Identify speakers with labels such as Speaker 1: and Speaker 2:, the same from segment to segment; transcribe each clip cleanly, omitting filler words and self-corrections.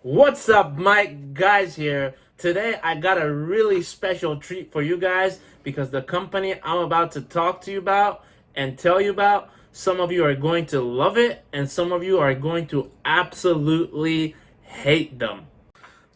Speaker 1: What's up, Mike? Guys here. Today I got a really special treat for you guys because the company I'm about to talk to you about and tell you about, some of you are going to love it and some of you are going to absolutely hate them.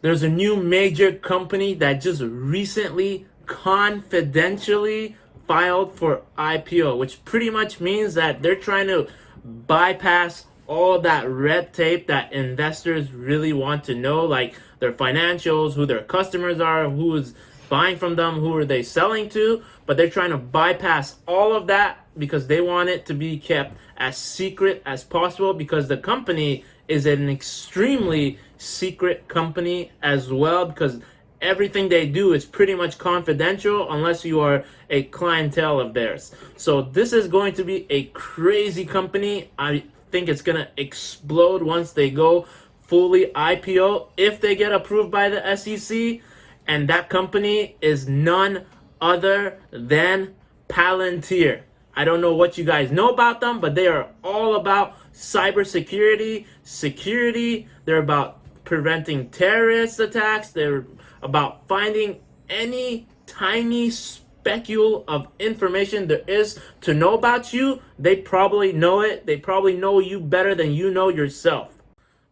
Speaker 1: There's a new major company that just recently confidentially filed for IPO, which pretty much means that they're trying to bypass all that red tape that investors really want to know, like their financials, who their customers are, who is buying from them, who are they selling to, but they're trying to bypass all of that because they want it to be kept as secret as possible because the company is an extremely secret company as well because everything they do is pretty much confidential unless you are a clientele of theirs. So this is going to be a crazy company. I think it's going to explode once they go fully IPO if they get approved by the SEC. And that company is none other than Palantir. I don't know what you guys know about them, but they are all about cybersecurity, security. They're about preventing terrorist attacks. They're about finding any tiny speckule of information there is to know about you. They probably know it. They probably know you better than you know yourself.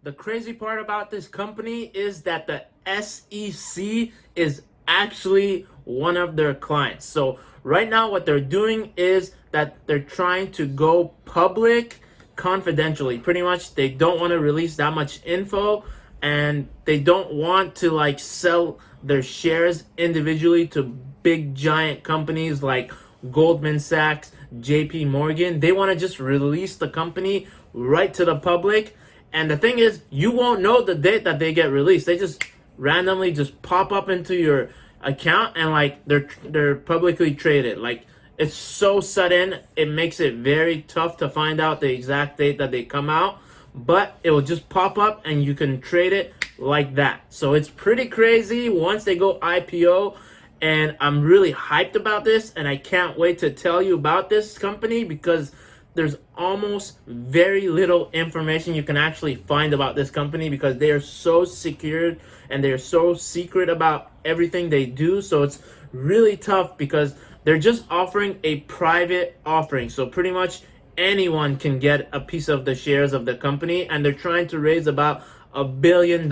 Speaker 1: The crazy part about this company is that the SEC is actually one of their clients. So right now what they're doing is that they're trying to go public confidentially. Pretty much they don't want to release that much info and they don't want to like sell their shares individually to big giant companies like Goldman Sachs, JP Morgan. They want to just release the company right to the public. And the thing is, you won't know the date that they get released. They just randomly just pop up into your account and like they're publicly traded. Like it's so sudden, it makes it very tough to find out the exact date that they come out, but it will just pop up and you can trade it like that. So it's pretty crazy once they go IPO, and I'm really hyped about this and I can't wait to tell you about this company because there's almost very little information you can actually find about this company because they are so secured and they're so secret about everything they do. So it's really tough because they're just offering a private offering. So pretty much anyone can get a piece of the shares of the company, and they're trying to raise about $1 billion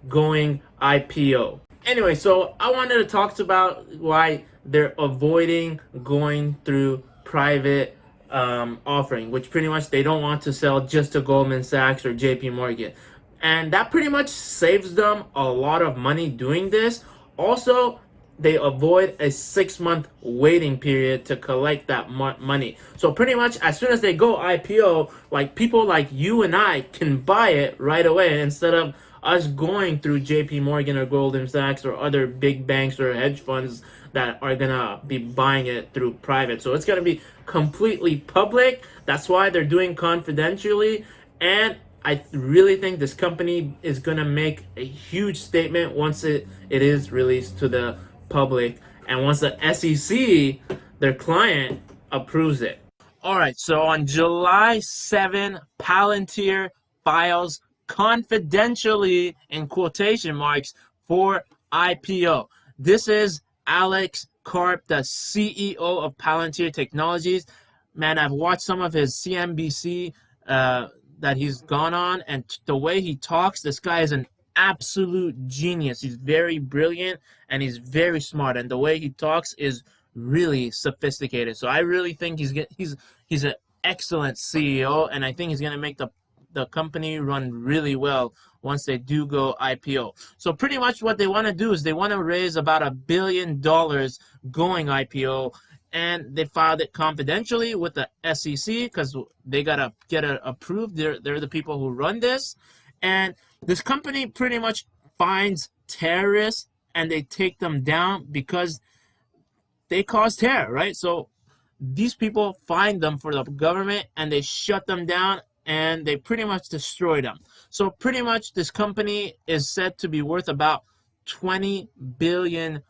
Speaker 1: going IPO. Anyway, so I wanted to talk about why they're avoiding going through private offering, which pretty much they don't want to sell just to Goldman Sachs or JP Morgan. And that pretty much saves them a lot of money doing this. Also, they avoid a 6-month waiting period to collect that money. So pretty much as soon as they go IPO, like people like you and I can buy it right away instead of us going through JP Morgan or Goldman Sachs or other big banks or hedge funds that are gonna be buying it through private. So it's gonna be completely public. That's why they're doing confidentially. And I really think this company is gonna make a huge statement once it is released to the public and once the SEC, their client, approves it. All right, so on July 7, Palantir files confidentially in quotation marks for IPO. This is Alex Karp, the CEO of Palantir Technologies. Man, I've watched some of his CNBC that he's gone on, and the way he talks, this guy is an absolute genius. He's very brilliant and he's very smart, and the way he talks is really sophisticated. So I really think he's an excellent CEO, and I think he's gonna make the company run really well once they do go IPO. So pretty much what they want to do is they want to raise about $1 billion going IPO, and they filed it confidentially with the SEC because they gotta get it approved. They're the people who run this, and this company pretty much finds terrorists and they take them down because they cause terror, right? So these people find them for the government and they shut them down and they pretty much destroy them. So pretty much this company is said to be worth about $20 billion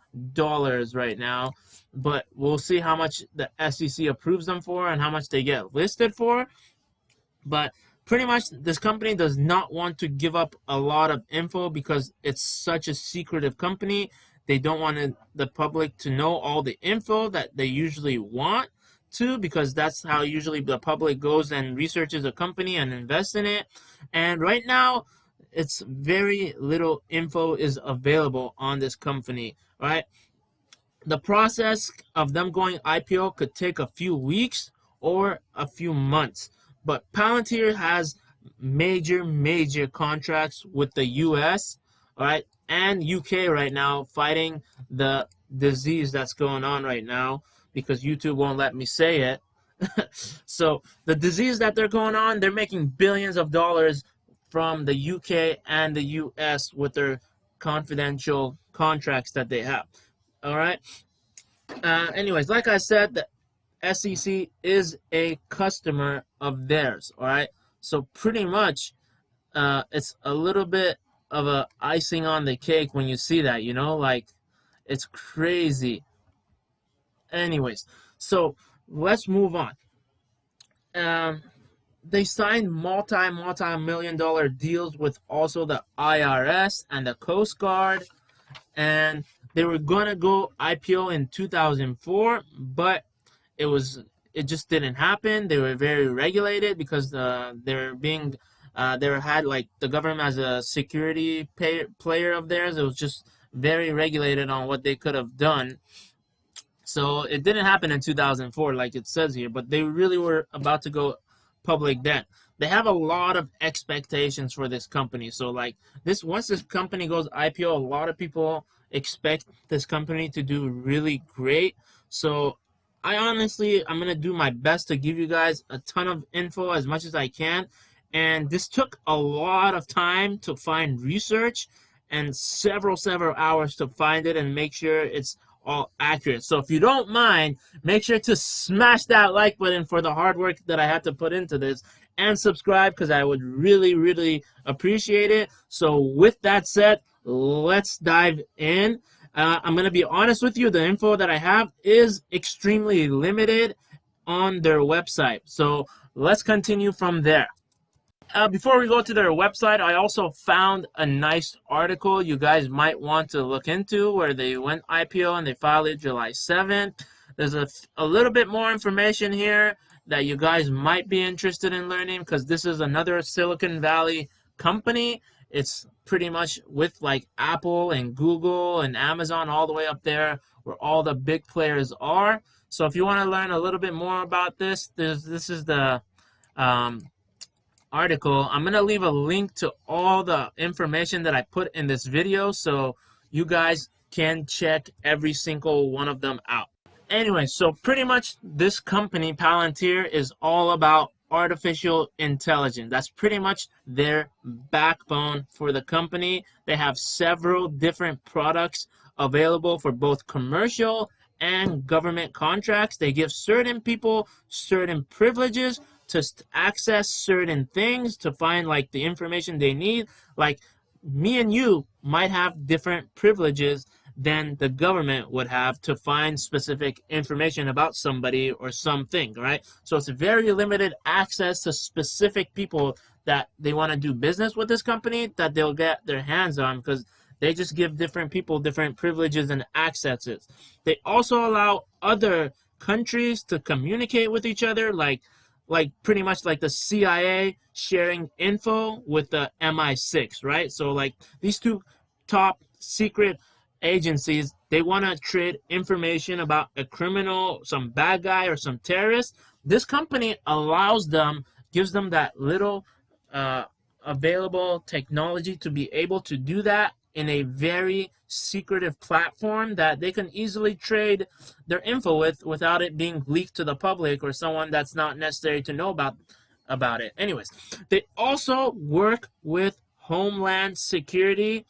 Speaker 1: right now, but we'll see how much the SEC approves them for and how much they get listed for. But pretty much this company does not want to give up a lot of info because it's such a secretive company. They don't want the public to know all the info that they usually want to, because that's how usually the public goes and researches a company and invests in it. And right now, it's very little info is available on this company, right? The process of them going IPO could take a few weeks or a few months. But Palantir has major contracts with the US, all right, and UK right now, fighting the disease that's going on right now, because YouTube won't let me say it. So the disease that they're going on, they're making billions of dollars from the UK and the US with their confidential contracts that they have. All right. Anyways, like I said, the SEC is a customer of theirs. All right. So pretty much, it's a little bit of a icing on the cake when you see that. Like, it's crazy. Anyways, so let's move on. They signed multi-million-dollar deals with also the IRS and the Coast Guard, and they were gonna go IPO in 2004, but it just didn't happen. They were very regulated because they had like the government as a security player of theirs. It was just very regulated on what they could have done. So it didn't happen in 2004 like it says here, but they really were about to go public then. They have a lot of expectations for this company. So like once this company goes IPO, a lot of people expect this company to do really great. So I'm going to do my best to give you guys a ton of info as much as I can. And this took a lot of time to find research and several hours to find it and make sure it's all accurate. So if you don't mind, make sure to smash that like button for the hard work that I had to put into this, and subscribe, because I would really appreciate it. So with that said, let's dive in. I'm going to be honest with you, the info that I have is extremely limited on their website. So let's continue from there. Before we go to their website, I also found a nice article you guys might want to look into, where they went IPO and they filed it July 7th. There's a little bit more information here that you guys might be interested in learning, because this is another Silicon Valley company. It's pretty much with like Apple and Google and Amazon all the way up there, where all the big players are. So if you want to learn a little bit more about this, this is the article. I'm going to leave a link to all the information that I put in this video, so you guys can check every single one of them out. Anyway, so pretty much this company, Palantir, is all about artificial intelligence. That's pretty much their backbone for the company. They have several different products available for both commercial and government contracts. They give certain people certain privileges to access certain things, to find like the information they need. Like me and you might have different privileges than the government would have to find specific information about somebody or something, right? So it's very limited access to specific people that they want to do business with this company that they'll get their hands on, because they just give different people different privileges and accesses. They also allow other countries to communicate with each other, like pretty much like the CIA sharing info with the MI6, right? So like these two top secret agencies, they want to trade information about a criminal, some bad guy or some terrorist. This company allows them, gives them that little available technology to be able to do that in a very secretive platform that they can easily trade their info with without it being leaked to the public or someone that's not necessary to know about it. Anyways, they also work with Homeland Security.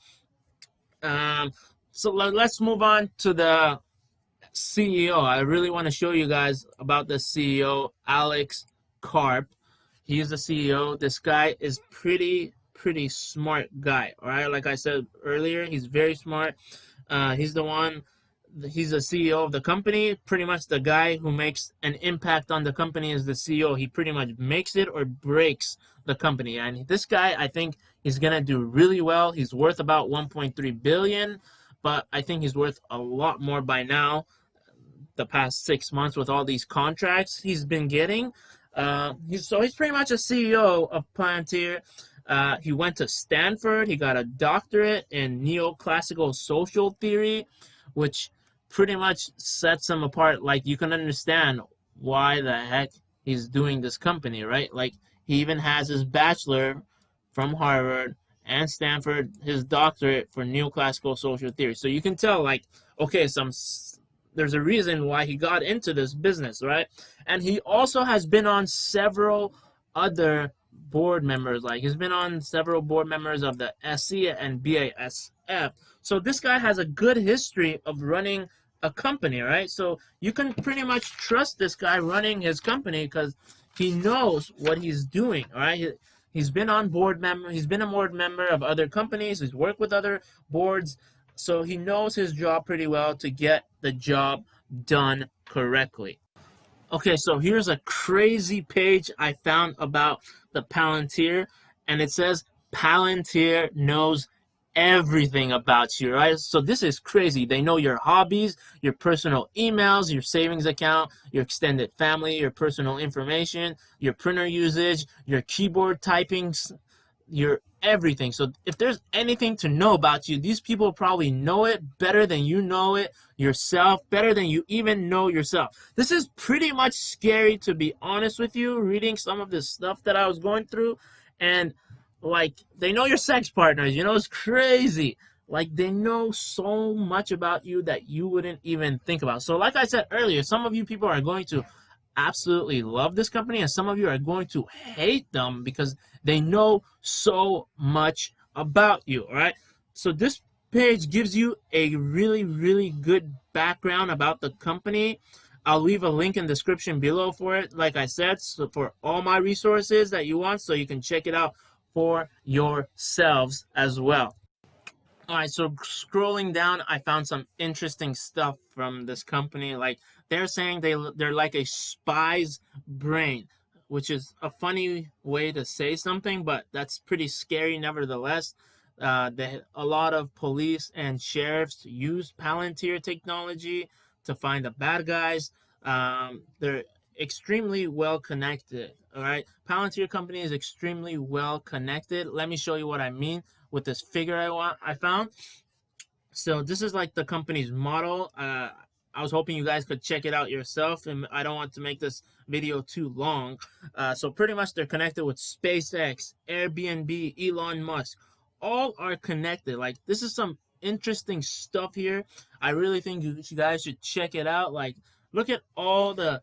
Speaker 1: So let's move on to the CEO. I really want to show you guys about the CEO, Alex Karp. He is the CEO. This guy is pretty smart guy. All right, like I said earlier, he's very smart. He's the one he's the CEO of the company. Pretty much the guy who makes an impact on the company is the CEO. He pretty much makes it or breaks the company. And this guy, I think he's gonna do really well. He's worth about 1.3 billion, but I think he's worth a lot more by now. The past 6 months with all these contracts he's been getting. He's pretty much a CEO of Palantir. He went to Stanford. He got a doctorate in neoclassical social theory, which pretty much sets him apart. Like you can understand why the heck he's doing this company, right? Like he even has his bachelor from Harvard and Stanford, his doctorate for neoclassical social theory. So you can tell, like, okay, there's a reason why he got into this business, right? And he also has been on several other board members. Like he's been on several board members of the SC and BASF. So this guy has a good history of running a company, right? So you can pretty much trust this guy running his company because he knows what he's doing, all right? He's been on board member. He's been a board member of other companies. He's worked with other boards, so he knows his job pretty well to get the job done correctly. Okay, so here's a crazy page I found about the Palantir, and it says Palantir knows everything about you, right? So this is crazy. They know your hobbies, your personal emails, your savings account, your extended family, your personal information, your printer usage, your keyboard typing, your everything. So if there's anything to know about you, these people probably know it better than you know it yourself, better than you even know yourself. This is pretty much scary, to be honest with you, reading some of this stuff that I was going through. And like they know your sex partners, it's crazy. Like they know so much about you that you wouldn't even think about. So like I said earlier, some of you people are going to absolutely love this company, and some of you are going to hate them because they know so much about you. All right. So this page gives you a really, really good background about the company. I'll leave a link in the description below for it, like I said, so for all my resources that you want, so you can check it out for yourselves as well. All right, so scrolling down, I found some interesting stuff from this company. Like they're saying they're like a spy's brain, which is a funny way to say something, but that's pretty scary nevertheless. A lot of police and sheriffs use Palantir technology to find the bad guys. They're extremely well connected. All right, Palantir company is extremely well connected. Let me show you what I mean with this figure I found. So this is like the company's model. I was hoping you guys could check it out yourself, and I don't want to make this video too long. So pretty much they're connected with SpaceX, Airbnb, Elon Musk. All are connected. Like this is some interesting stuff here. I really think you guys should check it out. Like look at all the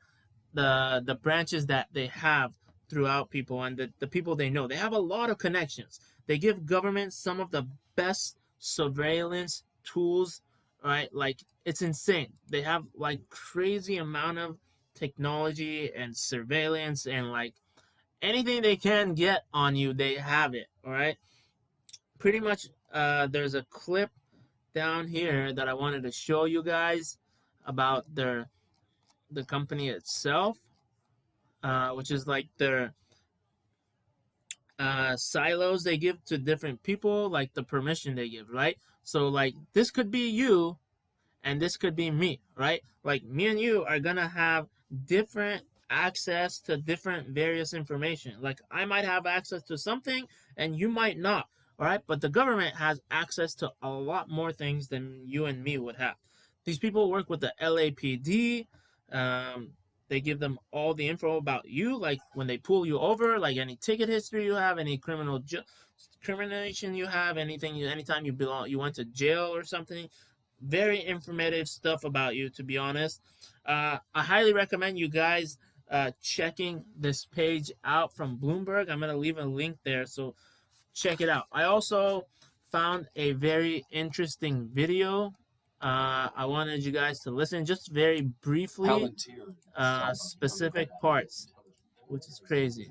Speaker 1: branches that they have throughout people and the people they know. They have a lot of connections. They give government some of the best surveillance tools, right? Like it's insane. They have like crazy amount of technology and surveillance, and like anything they can get on you, they have it. All right. Pretty much there's a clip down here that I wanted to show you guys about the company itself, which is like their silos they give to different people, like the permission they give, right? So like this could be you and this could be me, right? Like me and you are gonna have different access to different various information. Like I might have access to something and you might not, all right? But the government has access to a lot more things than you and me would have. These people work with the LAPD. They give them all the info about you, like when they pull you over, like any ticket history you have, any criminal discrimination you have, anytime you went to jail or something. Very informative stuff about you, to be honest. I highly recommend you guys checking this page out from Bloomberg. I'm gonna leave a link there, so check it out. I also found a very interesting video. I wanted you guys to listen just very briefly, specific parts, which is crazy.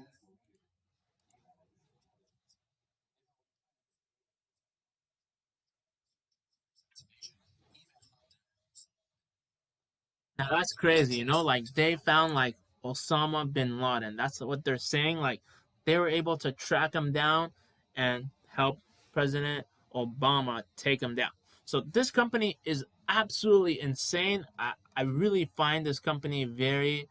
Speaker 1: Now that's crazy, like they found like Osama bin Laden. That's what they're saying. Like they were able to track him down and help President Obama take him down. So this company is absolutely insane. I really find this company very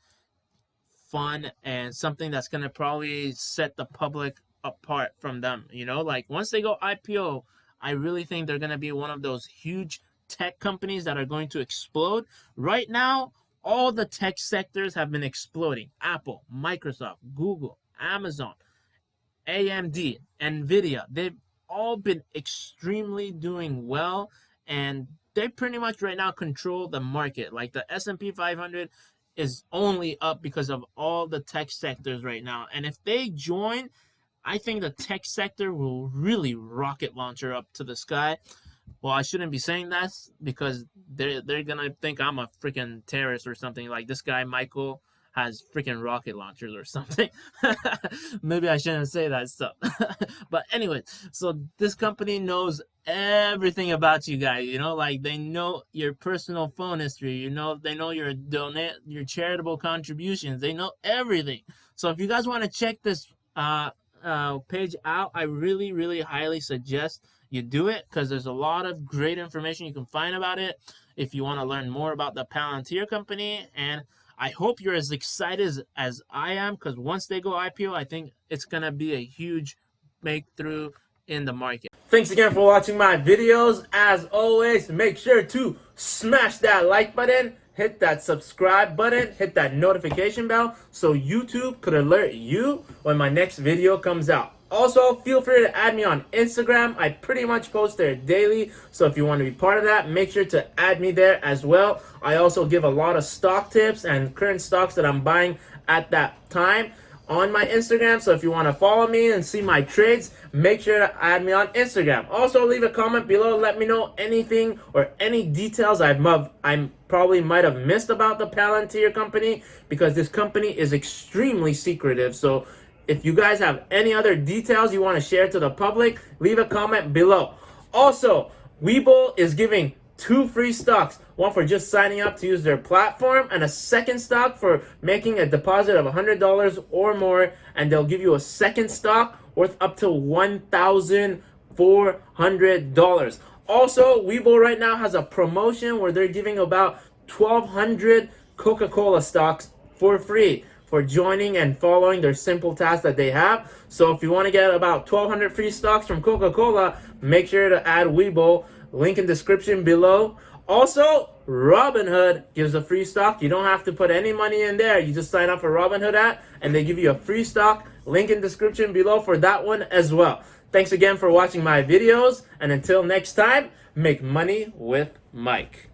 Speaker 1: fun and something that's gonna probably set the public apart from them. Like once they go IPO, I really think they're gonna be one of those huge tech companies that are going to explode. Right now, all the tech sectors have been exploding. Apple, Microsoft, Google, Amazon, AMD, Nvidia, they've all been extremely doing well, and they pretty much right now control the market. Like the S&P 500 is only up because of all the tech sectors right now. And if they join, I think the tech sector will really rocket launcher up to the sky. Well, I shouldn't be saying that because they're gonna think I'm a freaking terrorist or something. Like this guy Michael has freaking rocket launchers or something. Maybe I shouldn't say that stuff. But anyway, so this company knows everything about you guys. Like they know your personal phone history. They know your charitable contributions. They know everything. So if you guys want to check this page out, I really, really highly suggest you do it because there's a lot of great information you can find about it if you want to learn more about the Palantir company. And I hope you're as excited as I am because once they go IPO, I think it's going to be a huge breakthrough in the market. Thanks again for watching my videos. As always, make sure to smash that like button, hit that subscribe button, hit that notification bell so YouTube could alert you when my next video comes out. Also, feel free to add me on Instagram. I pretty much post there daily, so if you want to be part of that, make sure to add me there as well. I also give a lot of stock tips and current stocks that I'm buying at that time on my Instagram, so if you want to follow me and see my trades, make sure to add me on Instagram. Also, leave a comment below, let me know anything or any details I probably might have missed about the Palantir company, because this company is extremely secretive. So if you guys have any other details you want to share to the public, leave a comment below. Also, WeBull is giving 2 free stocks, one for just signing up to use their platform and a second stock for making a deposit of $100 or more, and they'll give you a second stock worth up to $1,400. Also, WeBull right now has a promotion where they're giving about 1,200 Coca-Cola stocks for free for joining and following their simple tasks that they have. So if you want to get about 1,200 free stocks from Coca-Cola, make sure to add WeBull. Link in description below. Also, Robinhood gives a free stock. You don't have to put any money in there. You just sign up for Robinhood app and they give you a free stock. Link in description below for that one as well. Thanks again for watching my videos, and until next time, make money with Mike.